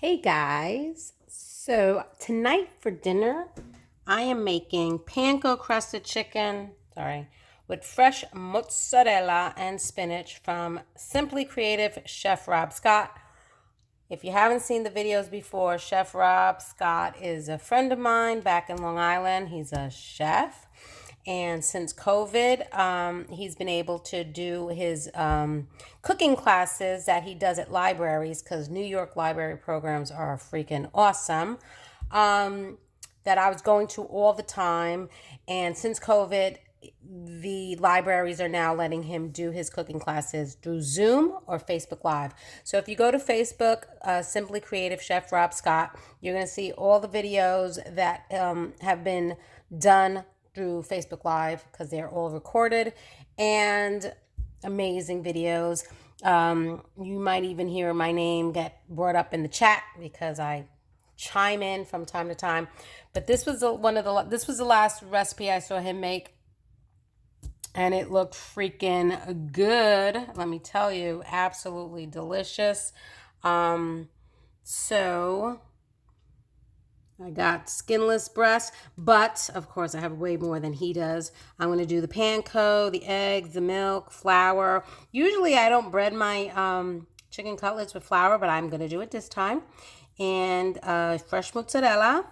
Hey guys, so tonight for dinner, I am making panko crusted chicken, with fresh mozzarella and spinach from Simply Creative Chef Rob Scott. If you haven't seen the videos before, Chef Rob Scott is a friend of mine back in Long Island. He's a chef. And since COVID, he's been able to do his cooking classes that he does at libraries because New York library programs are freaking awesome. That I was going to all the time. And since COVID, the libraries are now letting him do his cooking classes through Zoom or Facebook Live. So if you go to Facebook, Simply Creative Chef Rob Scott, you're going to see all the videos that have been done through Facebook Live because they're all recorded and amazing videos. You might even hear my name get brought up in the chat because I chime in from time to time. But this was this was the last recipe I saw him make, and it looked freaking good. Let me tell you, absolutely delicious. So I got skinless breast, but of course I have way more than he does. I'm going to do the panko, the eggs, the milk, flour. Usually I don't bread my chicken cutlets with flour, but I'm going to do it this time. And fresh mozzarella.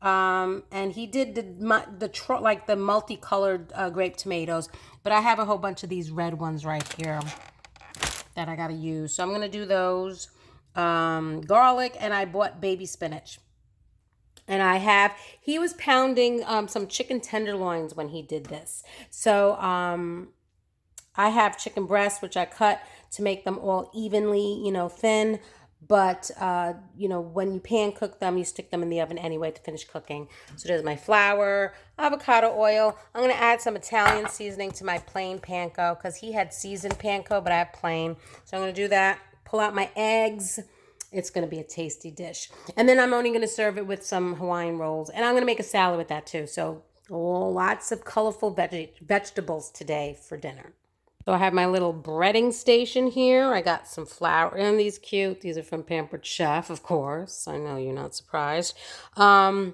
And he did the multicolored grape tomatoes, but I have a whole bunch of these red ones right here that I got to use. So I'm going to do those. Garlic, and I bought baby spinach. And he was pounding some chicken tenderloins when he did this. So I have chicken breasts, which I cut to make them all evenly, thin. But, when you pan cook them, you stick them in the oven anyway to finish cooking. So there's my flour, avocado oil. I'm going to add some Italian seasoning to my plain panko because he had seasoned panko, but I have plain. So I'm going to do that. Pull out my eggs. It's going to be a tasty dish. And then I'm only going to serve it with some Hawaiian rolls. And I'm going to make a salad with that too. So lots of colorful vegetables today for dinner. So I have my little breading station here. I got some flour. And these cute. These are from Pampered Chef, of course. I know you're not surprised. So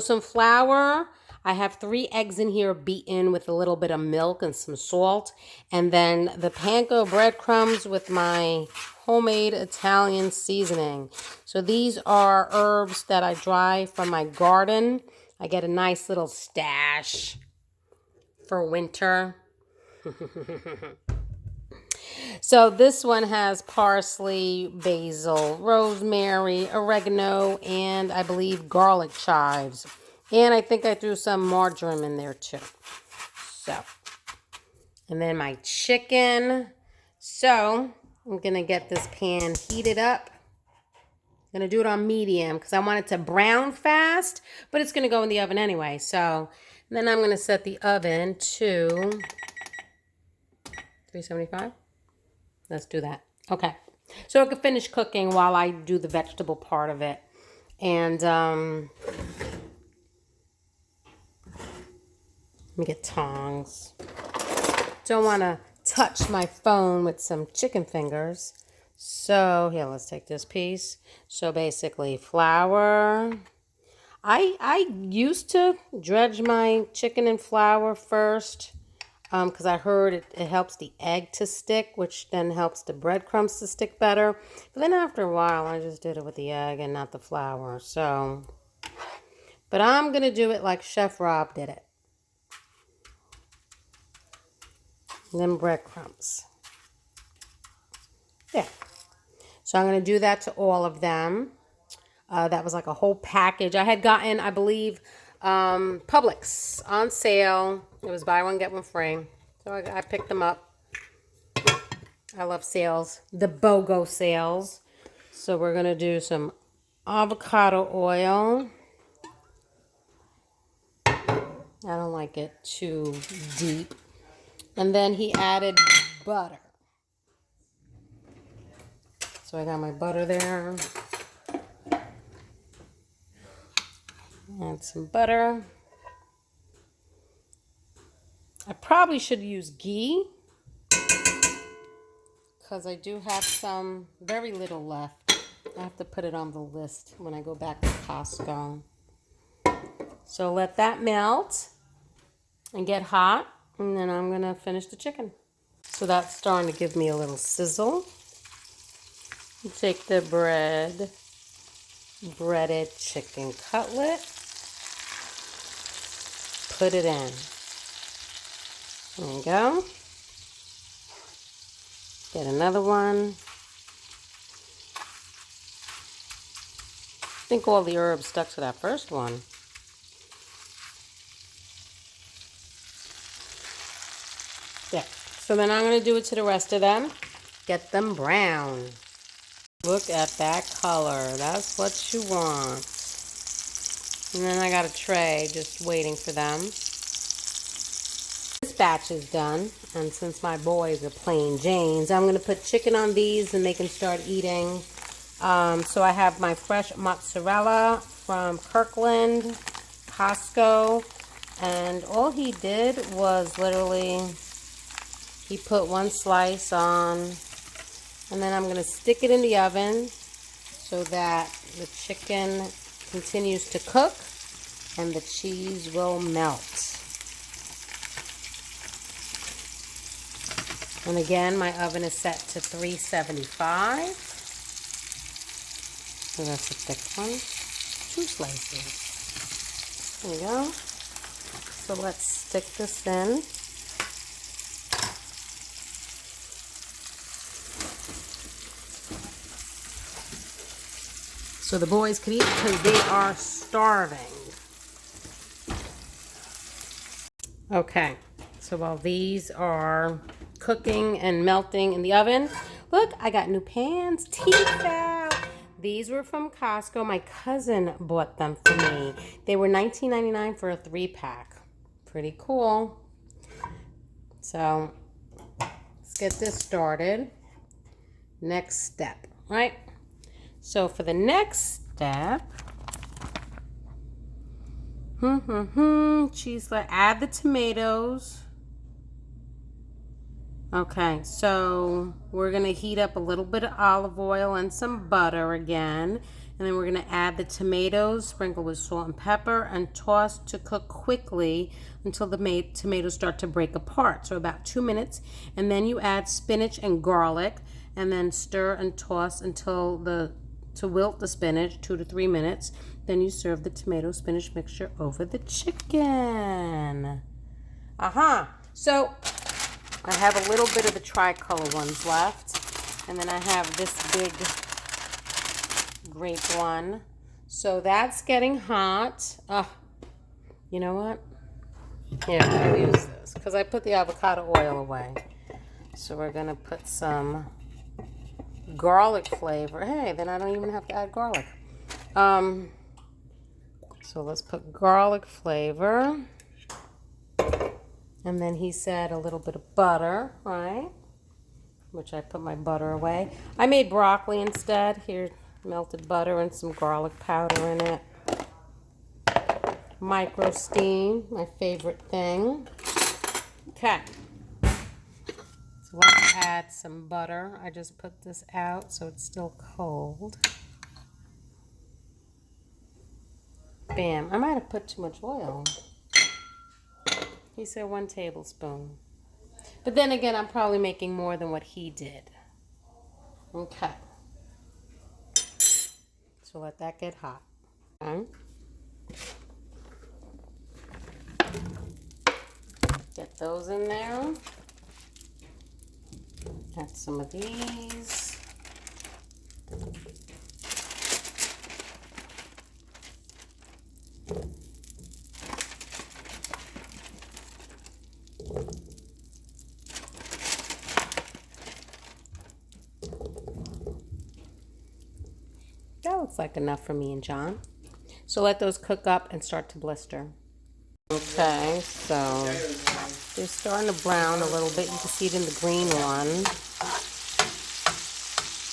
some flour. I have 3 eggs in here beaten with a little bit of milk and some salt. And then the panko breadcrumbs with my homemade Italian seasoning. So these are herbs that I dry from my garden. I get a nice little stash for winter. So this one has parsley, basil, rosemary, oregano, and I believe garlic chives. And I think I threw some marjoram in there too. So, and then my chicken. So I'm going to get this pan heated up. I'm going to do it on medium because I want it to brown fast, but it's going to go in the oven anyway. So then I'm going to set the oven to 375. Let's do that. Okay. So it can finish cooking while I do the vegetable part of it. And let me get tongs. Don't want to touch my phone with some chicken fingers. So here, let's take this piece. So basically flour. I used to dredge my chicken in flour first because I heard it helps the egg to stick, which then helps the breadcrumbs to stick better. But then after a while, I just did it with the egg and not the flour. So, but I'm going to do it like Chef Rob did it. And then breadcrumbs. Yeah. So I'm going to do that to all of them. That was like a whole package. I had gotten, I believe, Publix on sale. It was buy one, get one free. So I picked them up. I love sales. The BOGO sales. So we're going to do some avocado oil. I don't like it too deep. And then he added butter. So I got my butter there. Add some butter. I probably should use ghee because I do have some, very little left. I have to put it on the list when I go back to Costco. So let that melt and get hot, and then I'm gonna finish the chicken. So that's starting to give me a little sizzle. You take the breaded chicken cutlet, put it in. There you go. Get another one. I think all the herbs stuck to that first one. Yeah. So then I'm going to do it to the rest of them. Get them brown. Look at that color. That's what you want. And then I got a tray just waiting for them. This batch is done. And since my boys are plain Janes, I'm going to put chicken on these and they can start eating. So I have my fresh mozzarella from Kirkland, Costco. And all he did was literally, he put one slice on, and then I'm going to stick it in the oven so that the chicken continues to cook and the cheese will melt. And again, my oven is set to 375. So that's a thick one. 2 slices. There we go. So let's stick this in. So the boys can eat because they are starving. Okay, so while these are cooking and melting in the oven, look, I got new pans, Tefal. These were from Costco. My cousin bought them for me. They were $19.99 for a 3-pack. Pretty cool. So let's get this started. Next step, right? So for the next step, cheese, add the tomatoes. Okay, so we're gonna heat up a little bit of olive oil and some butter again. And then we're gonna add the tomatoes, sprinkle with salt and pepper, and toss to cook quickly until the tomatoes start to break apart. So about 2 minutes. And then you add spinach and garlic, and then stir and toss until to wilt the spinach, 2 to 3 minutes. Then you serve the tomato spinach mixture over the chicken. So I have a little bit of the tricolor ones left. And then I have this big grape one. So that's getting hot. You know what? Here, I'll use this because I put the avocado oil away. So we're going to put some garlic flavor. Hey, then I don't even have to add garlic. So let's put garlic flavor. And then he said a little bit of butter, right? Which I put my butter away. I made broccoli instead. Here, melted butter and some garlic powder in it. Micro steam, my favorite thing. Okay. So let's add some butter. I just put this out so it's still cold. Bam. I might have put too much oil. He said 1 tablespoon. But then again, I'm probably making more than what he did. Okay. So let that get hot. Okay. Get those in there. Add some of these. That looks like enough for me and John. So let those cook up and start to blister. Okay, so they're starting to brown a little bit. You can see it in the green one.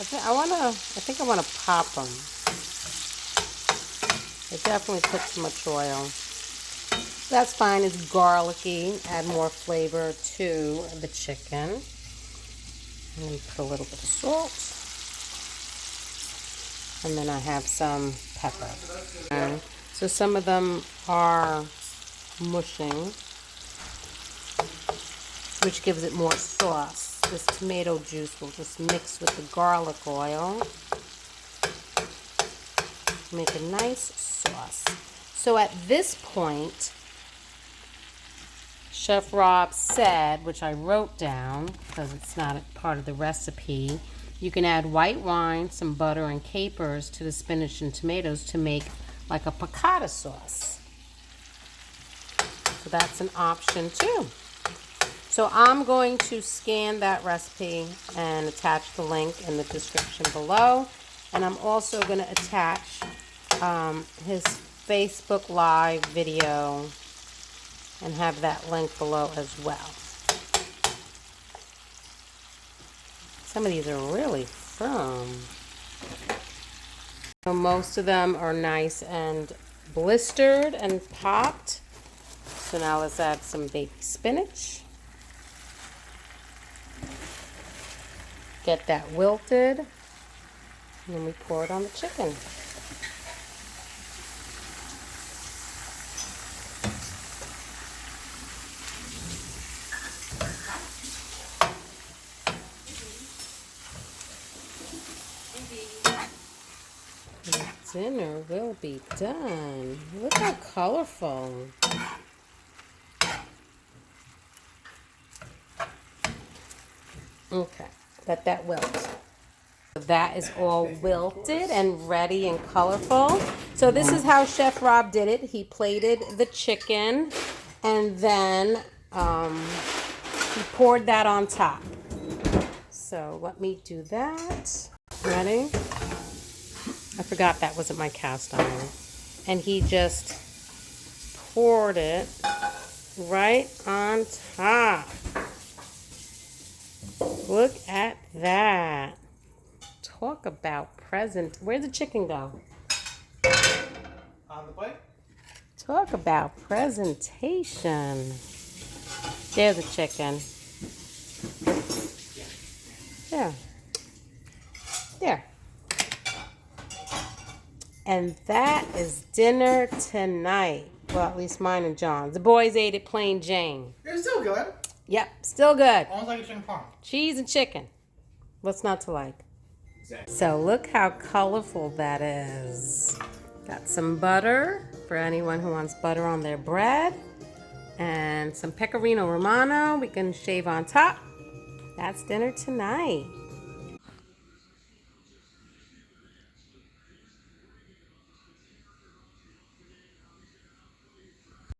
I think I wanna pop them. I definitely put too much oil. That's fine. It's garlicky. Add more flavor to the chicken. And then put a little bit of salt. And then I have some pepper. Okay. So some of them are mushing, which gives it more sauce. This tomato juice will just mix with the garlic oil. Make a nice sauce. So at this point, Chef Rob said, which I wrote down because it's not a part of the recipe, you can add white wine, some butter, and capers to the spinach and tomatoes to make like a piccata sauce. So that's an option too. So I'm going to scan that recipe and attach the link in the description below. And I'm also going to attach his Facebook Live video and have that link below as well. Some of these are really firm. So most of them are nice and blistered and popped. So now let's add some baby spinach. Get that wilted. And then we pour it on the chicken. Dinner will be done. Look how colorful. Okay, let that wilt. That is all wilted and ready and colorful. So this is how Chef Rob did it. He plated the chicken and then he poured that on top. So let me do that. Ready? I forgot that wasn't my cast iron. And he just poured it right on top. Look at that. Talk about present. Where'd the chicken go? On the plate. Talk about presentation. There's the chicken. There. There. And that is dinner tonight. Well, at least mine and John's. The boys ate it plain Jane. It's still good. Yep, still good. Almost like a chicken parm. Cheese and chicken. What's not to like? Exactly. So look how colorful that is. Got some butter for anyone who wants butter on their bread. And some pecorino romano we can shave on top. That's dinner tonight.